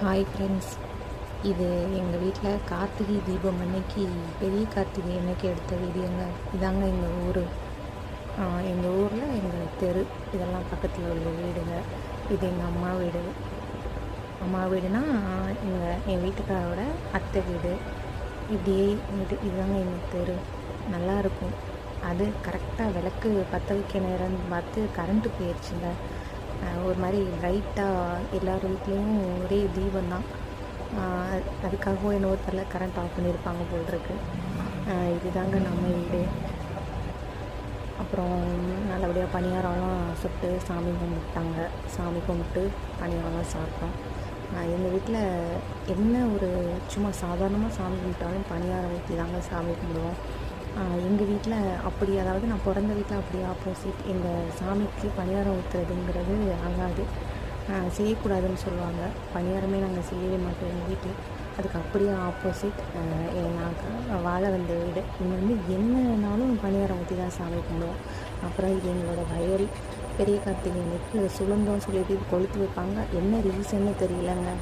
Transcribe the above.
Hi friends. இது எங்கள் வீட்டில் கார்த்திகை தீபம் அன்னைக்கு, பெரிய கார்த்திகை அன்னைக்கு எடுத்த வீடியோங்க. இதாங்க எங்கள் ஊர். எங்கள் ஊரில் எங்கள் தெரு இதெல்லாம் பக்கத்தில் உள்ள வீடுங்க. இது எங்கள் அம்மா வீடு. அம்மா வீடுனா என் வீட்டுக்காரோட அத்தை வீடு. இப்படியே இதுதாங்க எங்கள் தெரு. நல்லாயிருக்கும். அது கரெக்டாக விளக்கு பற்ற வைக்க நேரம்னு பார்த்து கரண்ட்டு போயிடுச்சுங்க. ஒரு மாதிரி லைட்டாக எல்லார் வீட்லேயும் ஒரே தீபம் தான். அதுக்காகவும் என்னவோ தெரியல, கரண்ட் ஆஃப் பண்ணியிருப்பாங்க போல் இருக்கு. இதுதாங்க நம்ம வீடு. அப்புறம் நல்லபடியாக பணியாரம்லாம் சுட்டு சாமி கும்பிட்டாங்க. சாமி கும்பிட்டு பணியாரம்லாம் சாப்பிட்டோம். எங்கள் வீட்டில் என்ன ஒரு சும்மா சாதாரணமாக சாமி கும்பிட்டாலும் பணியாரம் ஊற்றி தாங்க சாமி கும்பிடுவோம். எங்கள் வீட்டில் அப்படி, அதாவது நான் பிறந்த வீட்டில் அப்படி ஆப்போசிட். எங்கள் சாமிக்கு பணியாரம் ஊற்றுறதுங்கிறது ஆகாது, செய்யக்கூடாதுன்னு சொல்லுவாங்க. பணியாரமே நாங்கள் செய்யவே மாட்டோம் எங்கள் வீட்டில். அதுக்கு அப்படியே ஆப்போசிட். நான் வாழ வந்த வீடு இங்கே வந்து என்னன்னாலும் பணியாரம் ஊற்றி தான் சாமி கும்பிடுவோம். அப்புறம் இது எங்களோட வயல். பெரிய கார்த்திகை அன்னைக்கு சுழந்தோன்னு சொல்லிட்டு கொளுத்து வைப்பாங்க. என்ன ரீசன்னு தெரியலங்க.